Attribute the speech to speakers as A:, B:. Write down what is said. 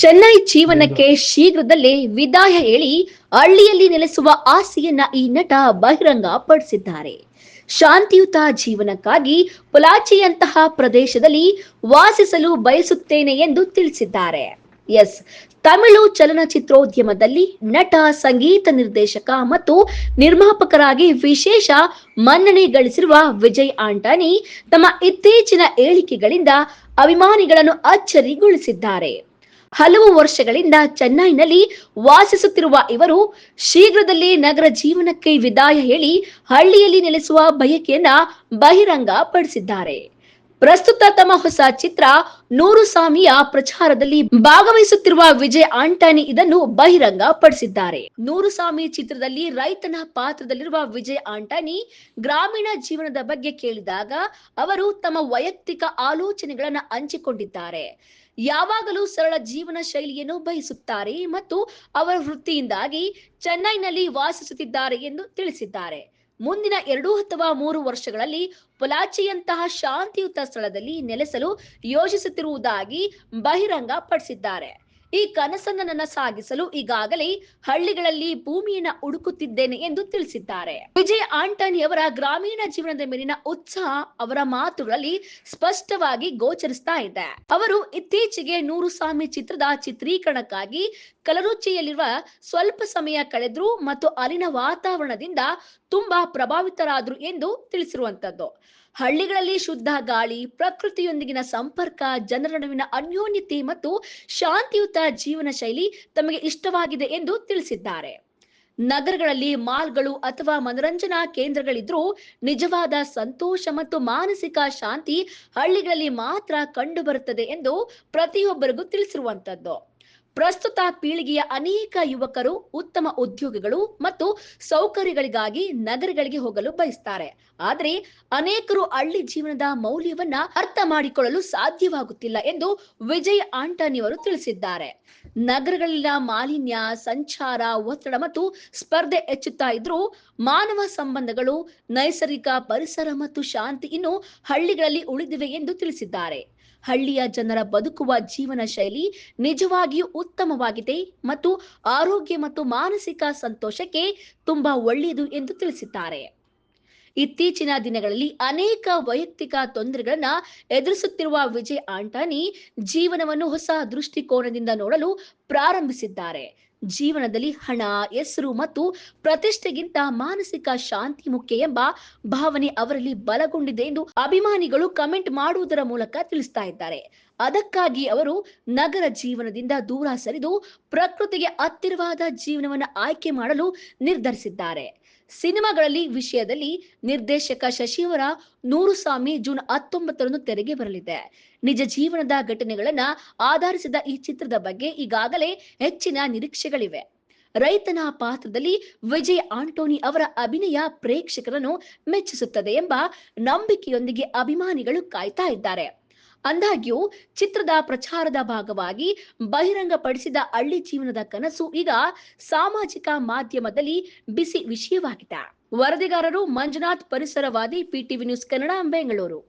A: ಚೆನ್ನೈ ಜೀವನಕ್ಕೆ ಶೀಘ್ರದಲ್ಲೇ ವಿದಾಯ ಹೇಳಿ ಹಳ್ಳಿಯಲ್ಲಿ ನೆಲೆಸುವ ಆಸೆಯನ್ನ ಈ ನಟ ಬಹಿರಂಗ ಪಡಿಸಿದ್ದಾರೆ. ಶಾಂತಿಯುತ ಜೀವನಕ್ಕಾಗಿ ಪೊಲಾಚಿಯಂತಹ ಪ್ರದೇಶದಲ್ಲಿ ವಾಸಿಸಲು ಬಯಸುತ್ತೇನೆ ಎಂದು ತಿಳಿಸಿದ್ದಾರೆ. ಎಸ್, ತಮಿಳು ಚಲನಚಿತ್ರೋದ್ಯಮದಲ್ಲಿ ನಟ, ಸಂಗೀತ ನಿರ್ದೇಶಕ ಮತ್ತು ನಿರ್ಮಾಪಕರಾಗಿ ವಿಶೇಷ ಮನ್ನಣೆ ಗಳಿಸಿರುವ ವಿಜಯ್ ಆಂಟನಿ ತಮ್ಮ ಇತ್ತೀಚಿನ ಹೇಳಿಕೆಗಳಿಂದ ಅಭಿಮಾನಿಗಳನ್ನು ಅಚ್ಚರಿಗೊಳಿಸಿದ್ದಾರೆ. ಹಲವು ವರ್ಷಗಳಿಂದ ಚೆನ್ನೈನಲ್ಲಿ ವಾಸಿಸುತ್ತಿರುವ ಇವರು ಶೀಘ್ರದಲ್ಲೇ ನಗರ ಜೀವನಕ್ಕೆ ವಿದಾಯ ಹೇಳಿ ಹಳ್ಳಿಯಲ್ಲಿ ನೆಲೆಸುವ ಬಯಕೆಯನ್ನ ಬಹಿರಂಗ ಪಡಿಸಿದ್ದಾರೆ. ಪ್ರಸ್ತುತ ತಮ್ಮ ಹೊಸ ಚಿತ್ರ ನೂರು ಸಾಮಿಯ ಪ್ರಚಾರದಲ್ಲಿ ಭಾಗವಹಿಸುತ್ತಿರುವ ವಿಜಯ್ ಆಂಟನಿ ಇದನ್ನು ಬಹಿರಂಗ ಪಡಿಸಿದ್ದಾರೆ. ನೂರು ಸಾಮಿ ಚಿತ್ರದಲ್ಲಿ ರೈತನ ಪಾತ್ರದಲ್ಲಿರುವ ವಿಜಯ್ ಆಂಟನಿ ಗ್ರಾಮೀಣ ಜೀವನದ ಬಗ್ಗೆ ಕೇಳಿದಾಗ ಅವರು ತಮ್ಮ ವೈಯಕ್ತಿಕ ಆಲೋಚನೆಗಳನ್ನು ಹಂಚಿಕೊಂಡಿದ್ದಾರೆ. ಯಾವಾಗಲೂ ಸರಳ ಜೀವನ ಶೈಲಿಯನ್ನು ಬಯಸುತ್ತಾರೆ ಮತ್ತು ಅವರ ವೃತ್ತಿಯಿಂದಾಗಿ ಚೆನ್ನೈನಲ್ಲಿ ವಾಸಿಸುತ್ತಿದ್ದಾರೆ ಎಂದು ತಿಳಿಸಿದ್ದಾರೆ. ಮುಂದಿನ 2 ಅಥವಾ 3 ವರ್ಷಗಳಲ್ಲಿ ಪೊಲಾಚಿಯಂತಹ ಶಾಂತಿಯುತ ಸ್ಥಳದಲ್ಲಿ ನೆಲೆಸಲು ಯೋಜಿಸುತ್ತಿರುವುದಾಗಿ ಬಹಿರಂಗ ಪಡಿಸಿದ್ದಾರೆ. ಈ ಕನಸನ್ನು ನನಸಾಗಿಸಲು ಈಗಾಗಲೇ ಹಳ್ಳಿಗಳಲ್ಲಿ ಭೂಮಿಯನ್ನ ಹುಡುಕುತ್ತಿದ್ದೇನೆ ಎಂದು ತಿಳಿಸಿದ್ದಾರೆ. ವಿಜಯ್ ಆಂಟನಿ ಅವರ ಗ್ರಾಮೀಣ ಜೀವನದ ಮೇಲಿನ ಉತ್ಸಾಹ ಅವರ ಮಾತುಗಳಲ್ಲಿ ಸ್ಪಷ್ಟವಾಗಿ ಗೋಚರಿಸ್ತಾ ಇದೆ. ಅವರು ಇತ್ತೀಚೆಗೆ ನೂರು ಸಾಮಿ ಚಿತ್ರದ ಚಿತ್ರೀಕರಣಕ್ಕಾಗಿ ಕಲರುಚಿಯಲ್ಲಿರುವ ಸ್ವಲ್ಪ ಸಮಯ ಕಳೆದ್ರು ಮತ್ತು ಅಲ್ಲಿನ ವಾತಾವರಣದಿಂದ ತುಂಬಾ ಪ್ರಭಾವಿತರಾದ್ರು ಎಂದು ತಿಳಿಸಿರುವಂತದ್ದು. ಹಳ್ಳಿಗಳಲ್ಲಿ ಶುದ್ಧ ಗಾಳಿ, ಪ್ರಕೃತಿಯೊಂದಿಗಿನ ಸಂಪರ್ಕ, ಜನರ ನಡುವಿನ ಅನ್ಯೋನ್ಯತೆ ಮತ್ತು ಶಾಂತಿಯುತ ಜೀವನ ಶೈಲಿ ತಮಗೆ ಇಷ್ಟವಾಗಿದೆ ಎಂದು ತಿಳಿಸಿದ್ದಾರೆ. ನಗರಗಳಲ್ಲಿ ಮಾಲ್ಗಳು ಅಥವಾ ಮನರಂಜನಾ ಕೇಂದ್ರಗಳಿದ್ರೂ ನಿಜವಾದ ಸಂತೋಷ ಮತ್ತು ಮಾನಸಿಕ ಶಾಂತಿ ಹಳ್ಳಿಗಳಲ್ಲಿ ಮಾತ್ರ ಕಂಡುಬರುತ್ತದೆ ಎಂದು ಪ್ರತಿಯೊಬ್ಬರಿಗೂ ತಿಳಿಸಿರುವಂತದ್ದು. ಪ್ರಸ್ತುತ ಪೀಳಿಗೆಯ ಅನೇಕ ಯುವಕರು ಉತ್ತಮ ಉದ್ಯೋಗಗಳು ಮತ್ತು ಸೌಕರ್ಯಗಳಿಗಾಗಿ ನಗರಗಳಿಗೆ ಹೋಗಲು ಬಯಸ್ತಾರೆ. ಆದರೆ ಅನೇಕರು ಹಳ್ಳಿ ಜೀವನದ ಮೌಲ್ಯವನ್ನ ಅರ್ಥ ಮಾಡಿಕೊಳ್ಳಲು ಸಾಧ್ಯವಾಗುತ್ತಿಲ್ಲ ಎಂದು ವಿಜಯ್ ಆಂಟನಿ ಅವರು ತಿಳಿಸಿದ್ದಾರೆ. ನಗರಗಳಲ್ಲಿನ ಮಾಲಿನ್ಯ, ಸಂಚಾರ, ಒತ್ತಡ ಮತ್ತು ಸ್ಪರ್ಧೆ ಹೆಚ್ಚುತ್ತಾ ಇದ್ರೂ ಮಾನವ ಸಂಬಂಧಗಳು, ನೈಸರ್ಗಿಕ ಪರಿಸರ ಮತ್ತು ಶಾಂತಿ ಇನ್ನು ಹಳ್ಳಿಗಳಲ್ಲಿ ಉಳಿದಿವೆ ಎಂದು ತಿಳಿಸಿದ್ದಾರೆ. ಹಳ್ಳಿಯ ಜನರ ಬದುಕುವ ಜೀವನ ಶೈಲಿ ನಿಜವಾಗಿಯೂ ಉತ್ತಮವಾಗಿದೆ ಮತ್ತು ಆರೋಗ್ಯ ಮತ್ತು ಮಾನಸಿಕ ಸಂತೋಷಕ್ಕೆ ತುಂಬಾ ಒಳ್ಳೆಯದು ಎಂದು ತಿಳಿಸಿದ್ದಾರೆ. ಇತ್ತೀಚಿನ ದಿನಗಳಲ್ಲಿ ಅನೇಕ ವೈಯಕ್ತಿಕ ತೊಂದರೆಗಳನ್ನ ಎದುರಿಸುತ್ತಿರುವ ವಿಜಯ್ ಆಂಟನಿ ಜೀವನವನ್ನು ಹೊಸ ದೃಷ್ಟಿಕೋನದಿಂದ ನೋಡಲು ಪ್ರಾರಂಭಿಸಿದ್ದಾರೆ. ಜೀವನದಲ್ಲಿ ಹಣ, ಹೆಸರು ಮತ್ತು ಪ್ರತಿಷ್ಠೆಗಿಂತ ಮಾನಸಿಕ ಶಾಂತಿ ಮುಖ್ಯ ಎಂಬ ಭಾವನೆ ಅವರಲ್ಲಿ ಬಲಗೊಂಡಿದೆ ಎಂದು ಅಭಿಮಾನಿಗಳು ಕಮೆಂಟ್ ಮಾಡುವುದರ ಮೂಲಕ ತಿಳಿಸ್ತಾ ಇದ್ದಾರೆ. ಅದಕ್ಕಾಗಿ ಅವರು ನಗರ ಜೀವನದಿಂದ ದೂರ ಸರಿದು ಪ್ರಕೃತಿಗೆ ಹತ್ತಿರವಾದ ಜೀವನವನ್ನು ಆಯ್ಕೆ ಮಾಡಲು ನಿರ್ಧರಿಸಿದ್ದಾರೆ. ಸಿನಿಮಾಗಳಲ್ಲಿ ವಿಷಯದಲ್ಲಿ ನಿರ್ದೇಶಕ ಶಶಿಯವರ ನೂರು ಸಾಮಿ ಜೂನ್ 19ರಂದು ತೆರೆಗೆ ಬರಲಿದೆ. ನಿಜ ಜೀವನದ ಘಟನೆಗಳನ್ನ ಆಧರಿಸಿದ ಈ ಚಿತ್ರದ ಬಗ್ಗೆ ಈಗಾಗಲೇ ಹೆಚ್ಚಿನ ನಿರೀಕ್ಷೆಗಳಿವೆ. ರೈತನ ಪಾತ್ರದಲ್ಲಿ ವಿಜಯ್ ಆಂಟೋನಿ ಅವರ ಅಭಿನಯ ಪ್ರೇಕ್ಷಕರನ್ನು ಮೆಚ್ಚಿಸುತ್ತದೆ ಎಂಬ ನಂಬಿಕೆಯೊಂದಿಗೆ ಅಭಿಮಾನಿಗಳು ಕಾಯ್ತಾ ಇದ್ದಾರೆ. ಅಂದಾಗ್ಯೂ ಚಿತ್ರದ ಪ್ರಚಾರದ ಭಾಗವಾಗಿ ಬಹಿರಂಗಪಡಿಸಿದ ಹಳ್ಳಿ ಜೀವನದ ಕನಸು ಈಗ ಸಾಮಾಜಿಕ ಮಾಧ್ಯಮದಲ್ಲಿ ಬಿಸಿ ವಿಷಯವಾಗಿದೆ. ವರದಿಗಾರರು ಮಂಜುನಾಥ್, ಪರಿಸರವಾದಿ, PTV ನ್ಯೂಸ್ ಕನ್ನಡ, ಬೆಂಗಳೂರು.